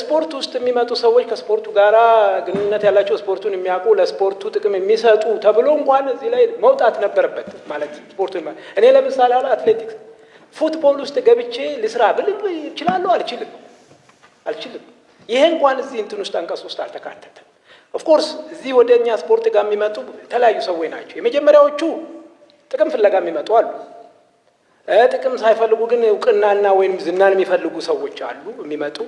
ስፖርት ውስጥ የሚመጡ ሰዎች ከስፖርቱ ጋራ ግንኙነት ያላቸው ስፖርቱን የሚያውቁ ለስፖርቱ ጥቅም የሚሰጡ ተብሎ እንኳን እዚህ ላይ መውጣት ነበረበት ማለት ስፖርቱ እኔ ለምሳሌ አለ አትሌቲክስ ፉትቦል ውስጥ ገብቼ ልስራ ብል እችላለሁ አልችልም ይሄ እንኳን እዚህ እንትን ውስጥ አንቀጽ ውስጥ አልተካተተም ኦፍ ኮርስ እዚህ ወደኛ ስፖርት ጋር የሚመጡ የተለያዩ ሰዎች ናቸው የመጀመሪያዎቹ ጥቅም ፍለጋ የሚመጡ አሉ ጥቅም ሳይፈልጉ ግን እውቅናና ወይንም ዝናን የሚፈልጉ ሰዎች አሉ የሚመጡ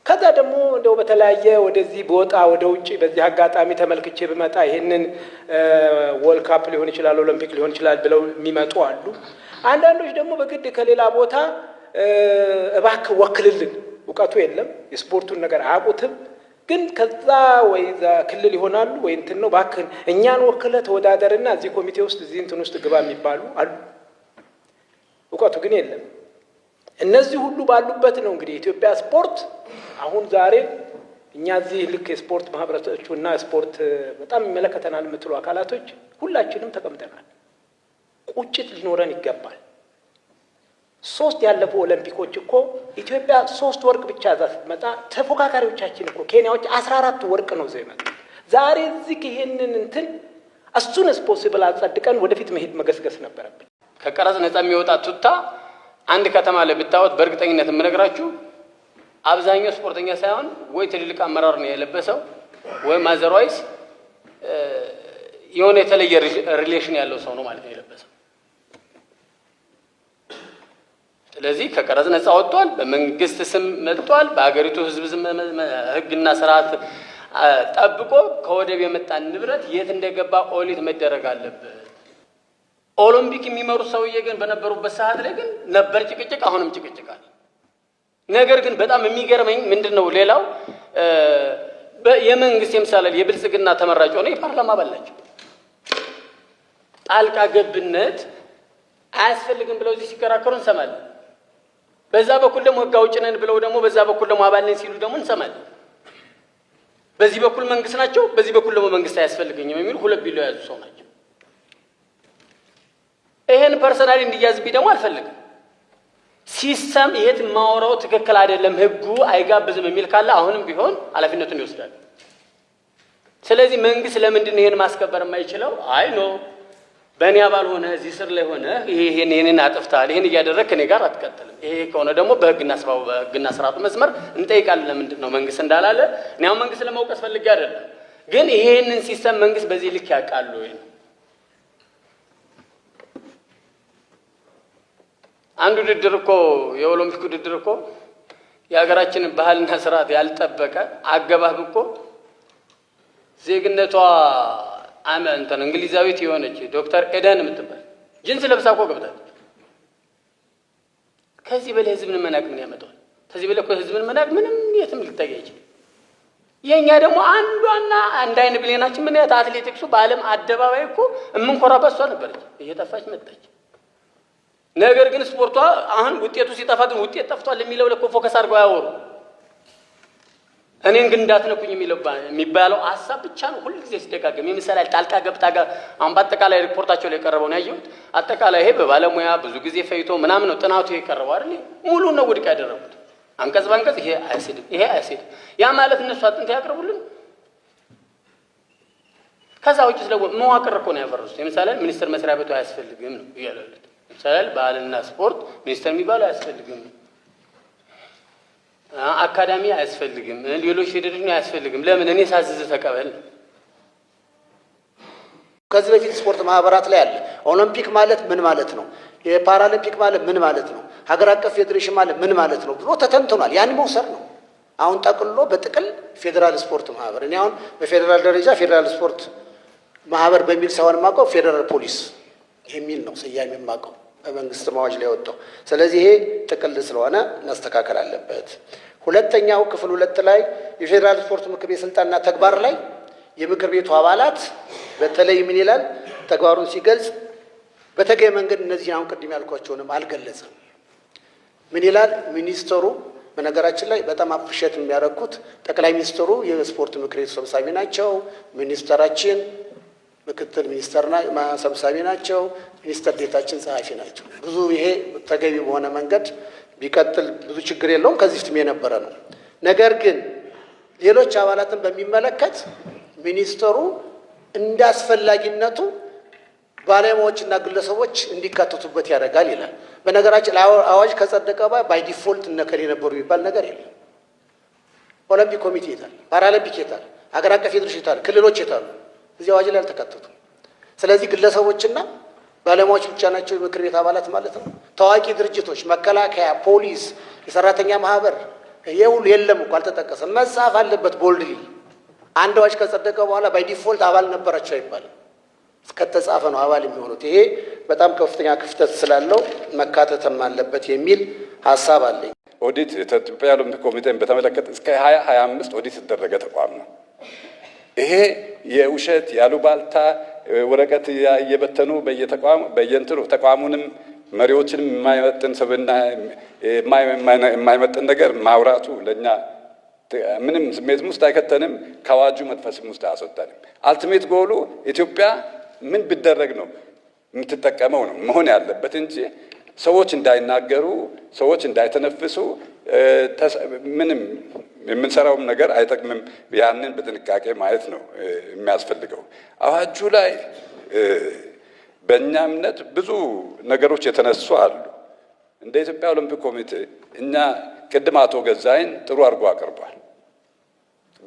ከዛ ደግሞ እንደው በተለያየ ወደዚህ ቦጣ ወደ ውጪ በዚህ አጋጣሚ ተመልክቼ በመጣ ይሄንን ወርልድ ካፕ ሊሆን ይችላል ኦሎምፒክ ሊሆን ይችላል ብለው የሚመጡ አሉ አንዳንዶች ደግሞ በግድ ከሌላ ቦታ እባክ ወክልልን እውቀቱ የለም የስፖርቱን ነገር አያውቁትም ግን ከዛ ወይ ዛ ክልል ይሆናሉ ወይ እንትን ነው ባክ እኛን ወክለ ተወዳደርና እዚህ ኮሚቴ ውስጥ እዚህ እንትን ውስጥ ግባ የሚባሉ አሉ እውቀቱ ግን የለም እነዚህ ሁሉ ባሉበት ነው እንግዲህ ኢትዮጵያ ስፖርት አሁን ዛሬ እኛ እዚህ ልክ የስፖርት ማህበረሰቦችና ስፖርት በጣም የሚመለከተናል የምትሉ አካላቶች ሁላችንም ተቀምጠናል ቁጭት ሊኖረን ይገባል 3 ያለፉ ኦሎምፒኮች እኮ ኢትዮጵያ 3 ወርቅ ብቻ ዛስመጣ ተፎካካሪዎቻችን እኮ ኬንያዎች 14 ወርቅ ነው ዘመን ዛሬ እዚህ ይሄንን እንትን አሱን ስፖሲብል አጸድቀን ወደፊት መሄድ መገስገስ ነበረብን ከቀረጽ ነፃ የሚወጣ ቱታ አንድ ከተማ ላይ ብታወት በእርግጠኝነት የምነግራችሁ አብዛኛው ስፖርተኛ ሳይሆን ወይ ትልልቅ አመራር ነው የለበሰው ወይ ማዘርዋይስ የሆነ የተለየ ሪሌሽን ያለው ሰው ነው ማለት ነው የለበሰው ስለዚህ ከቀረጽ ነፃ ወጥቷል በመንግስት ስም መጥቷል በአገሪቱ ህዝብ ስም ህግና ስርዓት ጠብቆ ከወደብ የመጣ ንብረት የት እንደገባ ኦዲት መደረግ አለበት ኦሎምፒክ የሚመሩ ሰውዬ ግን በነበሩበት ሰዓት ላይ ግን ነበር ጭቅጭቅ አሁንም ጭቅጭቅ አለ ነገር ግን በጣም የሚገርመኝ ምንድነው ሌላው የመንግስት የምሳሌ የብልጽግና ተመራጭ ሆነ የፓርላማ አባላቸው ጣልቃ ገብነት አያስፈልግም ብለው እዚህ ሲከራከሩ እንሰማለን በዛ በኩል ደግሞ ህግ አውጪ ነን ብለው ደግሞ በዛ በኩል ደግሞ አባል ነን ሲሉ ደግሞ እንሰማለን በዚህ በኩል መንግስት ናቸው በዚህ በኩል ደግሞ መንግስት አያስፈልገኝም የሚሉ ሁለት ቢሎ ያዙ ሰው ናቸው ይሄን ፐርሰናሊ እንዲያዝብኝ ደግሞ አልፈልግም ሲስተም የት ማውራው ትክክል አይደለም ህጉ አይጋብዝም የሚል ካለ አሁንም ቢሆን ኃላፊነቱን ይወስዳል ስለዚህ መንግስት ለምንድን ነው ይሄን ማስከበር የማይችለው አይ ኖ በእኔ አባል ሆነ እዚህ ስር ላይ ሆነ ይሄን አጥፍታል ይሄን እያደረክ እኔ ጋር አትቀጥልም ይሄ ከሆነ ደግሞ በህግና ስርዓቱ መስመር እንጠይቃለን ለምንድን ነው መንግስት እንዳላለ እኔ አሁን መንግስት ለማውቀስ ፈልጌ አይደለም ግን ይሄንን ሲስተም መንግስት በዚህ ልክ ያውቃል ወይ አንዱ ውድድር እኮ የኦሎምፒክ ውድድር እኮ የሀገራችንን ባህልና ስርዓት ያልጠበቀ አገባብ እኮ ዜግነቷ እንትን እንግሊዛዊት የሆነች ዶክተር ኤደን የምትባል ጅንስ ለብሳ እኮ ገብታለች ከዚህ በላይ ህዝብን መናቅ ምን ያመጣዋል ከዚህ በላይ እኮ ህዝብን መናቅ ምንም የትም ሊታይ አይችልም የኛ ደግሞ አንዷና አንድ አይነ ብሌናችን ምን ያታ አትሌቲክሱ በዓለም አደባባይ እኮ እምንኮራበት እሷ ነበረች እየጠፋች መጣች ነገር ግን ስፖርቷ አሁን ውጤቱ ሲጠፋ ግን ውጤት ጠፍቷል የሚለው ለኮ ፎከስ አድርገው ያወሩ እኔን ግን እንዳትነኩኝ የሚባለው ሐሳብ ብቻ ነው ሁሉ ጊዜ ሲደጋገም የምሳሌ ጣልቃ ገብታ ጋር አሁን በአጠቃላይ ሪፖርታቸው ላይ ቀርበው ነው ያየሁት አጠቃላይ ይሄ በባለሙያ ብዙ ጊዜ ፈይቶ ምናምን ነው ጥናቱ የቀረበው አይደል ሙሉ ነው ውድቅ ያደረጉት አንቀጽ ባንቀጽ ይሄ አይሲድ ያ ማለት እነሱ አጥንት ያቀርቡልን ከዛ ውጭ ስለ መዋቅር እኮ ነው ያፈረሱት የምሳሌ ሚኒስትር መስሪያ ቤቱ አያስፈልግም ነው ይያላል ምሳሌ ባህልና ስፖርት ሚኒስትር የሚባለው አያስፈልግም አካዳሚ አያስፈልግም ሌሎች ፌዴሬሽን አያስፈልግም ለምን እኔ ሳዝዝ ተቀበል ከዚህ በፊት ስፖርት ማህበራት ላይ አለ ኦሎምፒክ ማለት ምን ማለት ነው የፓራሊምፒክ ማለት ምን ማለት ነው ሀገር አቀፍ ፌዴሬሽን ማለት ምን ማለት ነው ብሎ ተተንትኗል ያን መውሰድ ነው አሁን ጠቅልሎ በጥቅል ፌዴራል ስፖርት ማህበር እኔ አሁን በፌዴራል ደረጃ ፌዴራል ስፖርት ማህበር በሚል ሳይሆን ማቀው ፌዴራል ፖሊስ የሚል ነው ስያሜ ማቀው በመንግስት ማዋጅ ላይ ወጣው ስለዚህ ይሄ ጥቅል ስለሆነ እናስተካከል አለበት ሁለተኛው ክፍል 2 ላይ የፌዴራል ስፖርት ምክር ቤት ስልጣንና ተግባር ላይ የምክር ቤቱ አባላት በተለይ ምን ይላል ተግባሩን ሲገልጽ በተገኘ መንገድ እነዚህ አሁን ቅድም ያልኳቸውንም አልገለጸም ምን ይላል ሚኒስትሩ በነገራችን ላይ በጣም አፕሪሼት የሚያደርጉት ጠቅላይ ሚኒስትሩ የስፖርት ምክር ቤት ሰብሳቢ ናቸው ሚኒስትራችን ምክትል ሚኒስተርና ሰብሳቢ ናቸው ሚኒስተር ዴታችን ጸሐፊ ናቸው ብዙ ይሄ ተገቢ በሆነ መንገድ ቢቀጥል ብዙ ችግር የለውም ከዚህ ፍትም የነበረ ነው ነገር ግን ሌሎች አባላትን በሚመለከት ሚኒስትሩ እንዳስፈላጊነቱ ባለሙያዎችና ግለሰቦች እንዲካተቱበት ያደርጋል ይላል። በነገራችን አዋጅ ከጸደቀ ባይ ዲፎልት እነከሌ ነበሩ የሚባል ነገር የለም። ኦሎምፒክ ኮሚቴ የታል? ፓራሊምፒክ የታል? ሀገር አቀፍ ፌዴሬሽን የታል? ክልሎች የታሉ? እዚህ አዋጅ ላይ አልተካተቱም። ስለዚህ ግለሰቦችና ባለሙያዎች ብቻ ናቸው የምክር ቤት አባላት ማለት ነው። ታዋቂ ድርጅቶች፣ መከላከያ፣ ፖሊስ፣ የሰራተኛ ማህበር ይሄ ሁሉ የለም እኮ አልተጠቀሰም። መጻፍ አለበት ቦልድሊ። አንድ አዋጅ ከጸደቀ በኋላ ባይ ዲፎልት አባል ነበራቸው አይባልም። እስከተጻፈ ነው አባል የሚሆኑት። ይሄ በጣም ከፍተኛ ክፍተት ስላለው መካተትም አለበት የሚል ሀሳብ አለኝ። ኦዲት የኢትዮጵያ ኦሎምፒክ ኮሚቴን በተመለከተ እስከ 2025 ኦዲት የተደረገ ተቋም ነው። ይሄ የውሸት ያሉባልታ ወረቀት እየበተኑ በየእንትኑ ተቋሙንም መሪዎችንም የማይመጥን ስብዕና የማይመጥን ነገር ማውራቱ ለእኛ ምንም ስሜትም ውስጥ አይከተንም፣ ከአዋጁ መጥፈስም ውስጥ አያስወጣንም። አልቲሜት ጎሉ ኢትዮጵያ ምን ቢደረግ ነው የምትጠቀመው ነው መሆን ያለበት እንጂ ሰዎች እንዳይናገሩ፣ ሰዎች እንዳይተነፍሱ ምንም የምንሰራውም ነገር አይጠቅምም። ያንን በጥንቃቄ ማየት ነው የሚያስፈልገው። አዋጁ ላይ በእኛ እምነት ብዙ ነገሮች የተነሱ አሉ። እንደ ኢትዮጵያ ኦሎምፒክ ኮሚቴ እኛ ቅድም አቶ ገዛይን ጥሩ አድርጎ አቅርቧል፣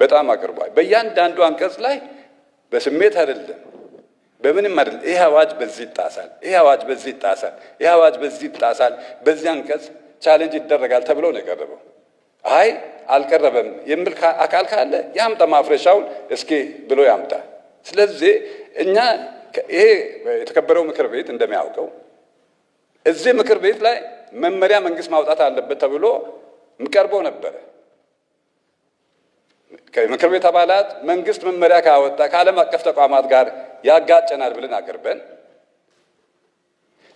በጣም አቅርቧል። በእያንዳንዱ አንቀጽ ላይ በስሜት አይደለም በምንም አይደለም ይህ አዋጅ በዚህ ይጣሳል፣ ይህ አዋጅ በዚህ ይጣሳል፣ ይህ አዋጅ በዚህ ይጣሳል፣ በዚህ አንቀጽ ቻሌንጅ ይደረጋል ተብሎ ነው የቀረበው። አይ አልቀረበም የሚል አካል ካለ ያምጣ ማፍረሻውን እስኪ ብሎ ያምጣ። ስለዚህ እኛ ይሄ የተከበረው ምክር ቤት እንደሚያውቀው እዚህ ምክር ቤት ላይ መመሪያ መንግስት ማውጣት አለበት ተብሎ ቀርቦ ነበረ። ከምክር ቤት አባላት መንግስት መመሪያ ካወጣ ከዓለም አቀፍ ተቋማት ጋር ያጋጨናል ብለን አቅርበን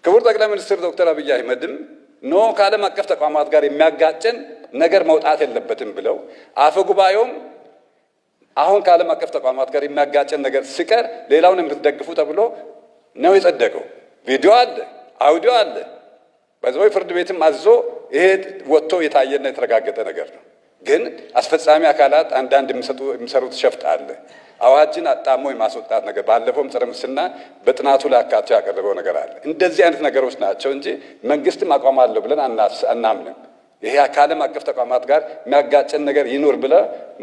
ክቡር ጠቅላይ ሚኒስትር ዶክተር አብይ አህመድም ኖ ከዓለም አቀፍ ተቋማት ጋር የሚያጋጨን ነገር መውጣት የለበትም ብለው አፈ ጉባኤውም አሁን ከዓለም አቀፍ ተቋማት ጋር የሚያጋጨን ነገር ሲቀር ሌላውን የምትደግፉ ተብሎ ነው የጸደቀው። ቪዲዮ አለ፣ አውዲዮ አለ። በዚህ ፍርድ ቤትም አዞ ይሄ ወጥቶ የታየና የተረጋገጠ ነገር ነው። ግን አስፈጻሚ አካላት አንዳንድ የሚሰሩት ሸፍጥ አለ። አዋጅን አጣሞ የማስወጣት ነገር ባለፈውም ጸረ ሙስና በጥናቱ ላይ አካቶ ያቀረበው ነገር አለ። እንደዚህ አይነት ነገሮች ናቸው እንጂ መንግስትም አቋም አለው ብለን አናምንም። ይሄ ከዓለም አቀፍ ተቋማት ጋር የሚያጋጨን ነገር ይኖር ብለ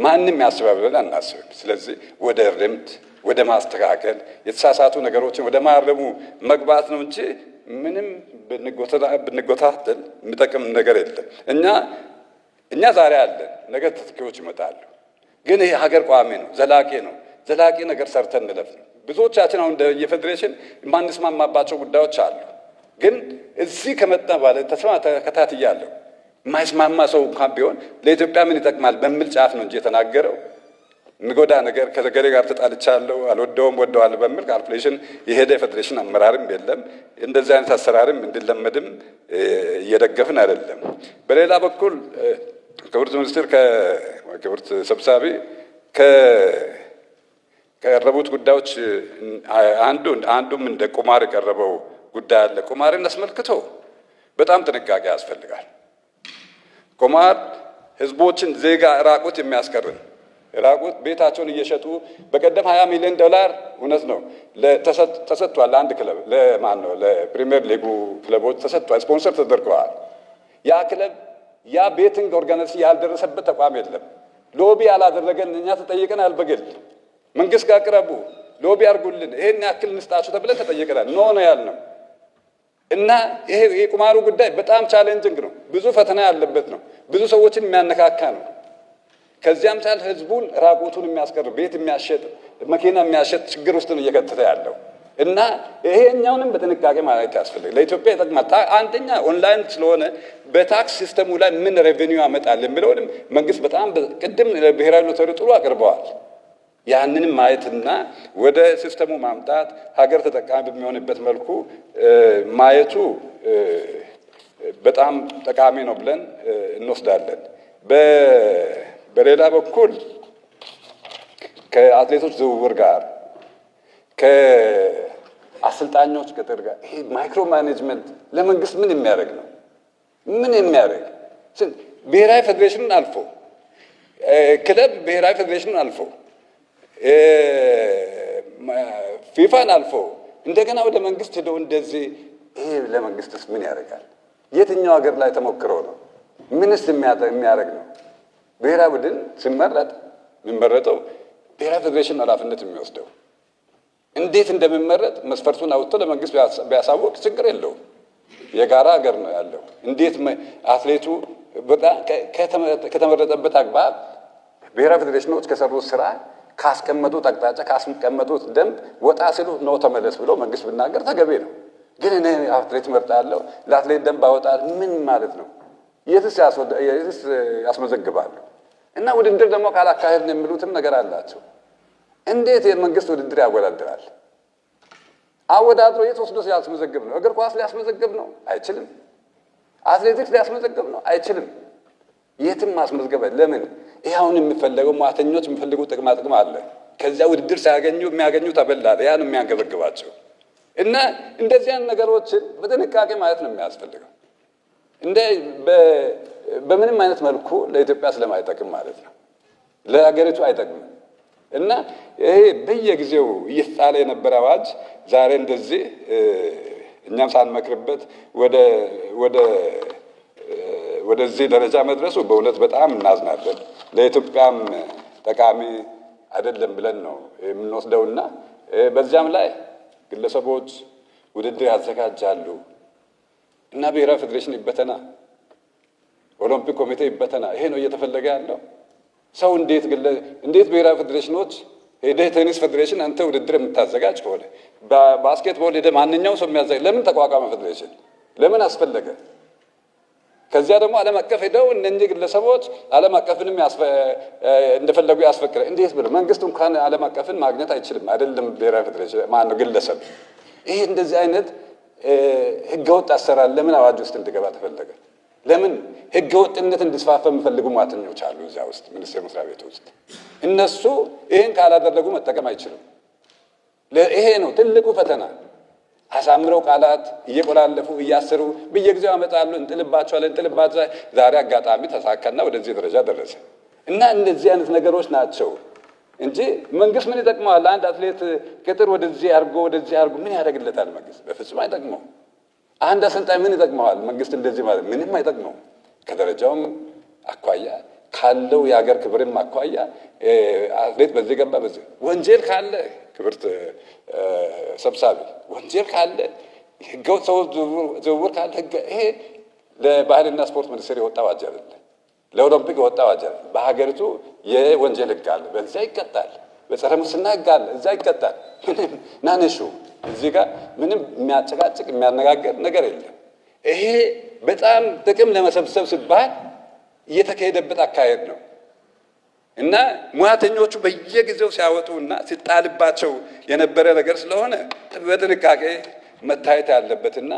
ማንም ያስባል ብለን አናስብም። ስለዚህ ወደ ርምት ወደ ማስተካከል የተሳሳቱ ነገሮችን ወደ ማረሙ መግባት ነው እንጂ ምንም ብንጎታተል የሚጠቅም ነገር የለም። እኛ ዛሬ አለን፣ ነገ ተተኪዎች ይመጣሉ። ግን ይሄ ሀገር ቋሚ ነው፣ ዘላቂ ነው። ዘላቂ ነገር ሰርተን እንለፍ ነው። ብዙዎቻችን አሁን የፌዴሬሽን የማንስማማባቸው ጉዳዮች አሉ። ግን እዚህ ከመጣ ባለ ተስማ ተከታትያለሁ። የማይስማማ ሰው እንኳን ቢሆን ለኢትዮጵያ ምን ይጠቅማል በሚል ጫፍ ነው እንጂ የተናገረው የሚጎዳ ነገር ከዘገሬ ጋር ተጣልቻለሁ አልወደውም ወደዋለሁ በሚል ካልኩሌሽን የሄደ የፌዴሬሽን አመራርም የለም። እንደዚህ አይነት አሰራርም እንዲለመድም እየደገፍን አይደለም። በሌላ በኩል ክብርት ሚኒስትር ክብርት ሰብሳቢ ከቀረቡት ጉዳዮች አንዱም እንደ ቁማር የቀረበው ጉዳይ አለ። ቁማርን አስመልክቶ በጣም ጥንቃቄ ያስፈልጋል። ቁማር ህዝቦችን ዜጋ ራቁት የሚያስቀርን ራቁት ቤታቸውን እየሸጡ በቀደም 20 ሚሊዮን ዶላር እውነት ነው ተሰጥቷል። አንድ ክለብ ለማን ነው ለፕሪሚየር ሊጉ ክለቦች ተሰጥቷል፣ ስፖንሰር ተደርገዋል። ያ ክለብ ያ ቤቲንግ ኦርጋናይዜሽን ያልደረሰበት ተቋም የለም። ሎቢ ያላደረገን እኛ ተጠይቀናል። በግል መንግስት ጋር ቅረቡ፣ ሎቢ አድርጉልን፣ ይሄን ያክል እንስጣችሁ ተብለን ተጠይቀናል። ኖ ነው ያልነው። እና ይሄ የቁማሩ ጉዳይ በጣም ቻሌንጂንግ ነው፣ ብዙ ፈተና ያለበት ነው፣ ብዙ ሰዎችን የሚያነካካ ነው። ከዚያም ቻል ህዝቡን ራቁቱን የሚያስቀር ቤት የሚያሸጥ መኪና የሚያሸጥ ችግር ውስጥ ነው እየከተተ ያለው። እና ይሄኛውንም በጥንቃቄ ማለት ያስፈልጋል። ለኢትዮጵያ ይጠቅማል። አንደኛ ኦንላይን ስለሆነ በታክስ ሲስተሙ ላይ ምን ሬቨኒው ያመጣል የሚለውንም መንግስት በጣም ቅድም ብሔራዊ ሎተሪ ጥሩ አቅርበዋል። ያንንም ማየትና ወደ ሲስተሙ ማምጣት ሀገር ተጠቃሚ በሚሆንበት መልኩ ማየቱ በጣም ጠቃሚ ነው ብለን እንወስዳለን። በሌላ በኩል ከአትሌቶች ዝውውር ጋር ከአሰልጣኞች ቅጥር ጋር ይሄ ማይክሮ ማኔጅመንት ለመንግስት ምን የሚያደርግ ነው? ምን የሚያደርግ ብሔራዊ ፌዴሬሽንን አልፎ ክለብ ብሔራዊ ፌዴሬሽኑን አልፎ ፊፋን አልፎ እንደገና ወደ መንግስት ሄደው እንደዚህ ይሄ ለመንግስትስ ምን ያደርጋል? የትኛው ሀገር ላይ ተሞክሮ ነው? ምንስ የሚያደርግ ነው? ብሔራዊ ቡድን ሲመረጥ የሚመረጠው ብሔራዊ ፌዴሬሽን ኃላፊነት የሚወስደው እንዴት እንደሚመረጥ መስፈርቱን አውጥቶ ለመንግስት ቢያሳውቅ ችግር የለውም። የጋራ ሀገር ነው ያለው። እንዴት አትሌቱ በጣም ከተመረጠበት አግባብ ብሔራዊ ፌዴሬሽኖች ከሰሩት ስራ ካስቀመጡት አቅጣጫ ካስቀመጡት ደንብ ወጣ ሲሉ ነው ተመለስ ብሎ መንግስት ብናገር ተገቢ ነው። ግን እኔ አትሌት መርጣለሁ ለአትሌት ደንብ አወጣል ምን ማለት ነው? የትስ ያስመዘግባሉ? እና ውድድር ደግሞ ካላካሄድን የሚሉትም ነገር አላቸው። እንዴት የመንግስት ውድድር ያወዳድራል? አወዳድሮ የት ወስዶ ሲያስመዘግብ ነው? እግር ኳስ ሊያስመዘግብ ነው? አይችልም። አትሌቲክስ ሊያስመዘግብ ነው? አይችልም። የትም ማስመዝገብ ለምን? ይሄ አሁን የሚፈለገው ሙያተኞች የሚፈልጉ ጥቅም አለ። ከዚያ ውድድር ሲያገኙ የሚያገኙት አበላለ ያ ነው የሚያንገበግባቸው። እና እንደዚህ አይነት ነገሮችን በጥንቃቄ ማየት ነው የሚያስፈልገው። በምንም አይነት መልኩ ለኢትዮጵያ ስለማይጠቅም ማለት ነው፣ ለሀገሪቱ አይጠቅምም። እና ይሄ በየጊዜው እየተጣለ የነበረ አዋጅ ዛሬ እንደዚህ እኛም ሳንመክርበት ወደዚህ ደረጃ መድረሱ በእውነት በጣም እናዝናለን። ለኢትዮጵያም ጠቃሚ አይደለም ብለን ነው የምንወስደውና በዚያም ላይ ግለሰቦች ውድድር ያዘጋጃሉ እና ብሔራዊ ፌዴሬሽን ይበተና፣ ኦሎምፒክ ኮሚቴ ይበተና። ይሄ ነው እየተፈለገ ያለው። ሰው እንዴት ብሔራዊ ፌዴሬሽኖች ሄደህ ቴኒስ ፌዴሬሽን አንተ ውድድር የምታዘጋጅ ከሆነ ባስኬትቦል ሄደህ ማንኛውም ሰው የሚያዘጋጅ ለምን ተቋቋመ ፌዴሬሽን? ለምን አስፈለገ? ከዚያ ደግሞ ዓለም አቀፍ ሄደው እነኚህ ግለሰቦች ዓለም አቀፍንም እንደፈለጉ ያስፈቅደ እንዴት ብለው መንግስት እንኳን ዓለም አቀፍን ማግኘት አይችልም አይደለም ብሔራዊ ፌዴሬሽን ማነው ግለሰብ። ይሄ እንደዚህ አይነት ህገወጥ አሰራር ለምን አዋጅ ውስጥ እንዲገባ ተፈለገ? ለምን ህገወጥነት እንዲስፋፋ የሚፈልጉ ሙያተኞች አሉ እዚያ ውስጥ ሚኒስቴር መስሪያ ቤት ውስጥ። እነሱ ይሄን ካላደረጉ መጠቀም አይችሉም። ይሄ ነው ትልቁ ፈተና። አሳምረው ቃላት እየቆላለፉ እያሰሩ በየጊዜው ያመጣሉ። እንጥልባቸዋለን። ዛሬ አጋጣሚ ተሳካና ወደዚህ ደረጃ ደረሰ እና እነዚህ አይነት ነገሮች ናቸው እንጂ መንግስት ምን ይጠቅመዋል? አንድ አትሌት ቅጥር ወደዚህ አድርጎ ምን ያደርግለታል? መንግስት በፍጹም አይጠቅመው። አንድ አሰልጣኝ ምን ይጠቅመዋል? መንግስት እንደዚህ ማለት ምንም አይጠቅመው። ከደረጃውም አኳያ ካለው የሀገር ክብርም አኳያ አትሌት በዚህ ገባ በዚህ ወንጀል ካለ ክብርት ሰብሳቢ ወንጀል ካለ ህገወጥ ሰው ዝውውር ካለ ይሄ ለባህልና ስፖርት ሚኒስቴር የወጣ አዋጅ አይደለም፣ ለኦሎምፒክ የወጣ አዋጅ አይደለም። በሀገሪቱ የወንጀል ህግ አለ፣ በዚያ ይቀጣል። በጸረ ሙስና ህግ አለ፣ እዛ ይቀጣል። ምንም ናነሹ እዚህ ጋር ምንም የሚያጨቃጭቅ የሚያነጋገር ነገር የለም። ይሄ በጣም ጥቅም ለመሰብሰብ ሲባል እየተካሄደበት አካሄድ ነው እና ሙያተኞቹ በየጊዜው ሲያወጡና ሲጣልባቸው የነበረ ነገር ስለሆነ በጥንቃቄ መታየት ያለበትና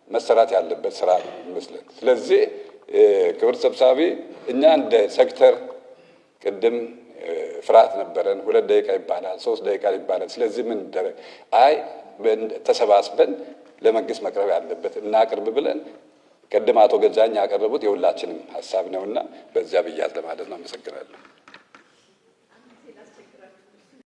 መሰራት ያለበት ስራ ይመስላል። ስለዚህ ክብር ሰብሳቢ እኛ እንደ ሴክተር ቅድም ፍርሃት ነበረን። 2 ደቂቃ ይባላል፣ 3 ደቂቃ ይባላል። ስለዚህ ምን ደረግ ተሰባስበን ለመንግስት መቅረብ ያለበት እናቅርብ ብለን ቅድም አቶ ገዛኝ ያቀረቡት የሁላችንም ሀሳብ ነውና በዚያ ብያዝ ለማለት ነው። አመሰግናለሁ።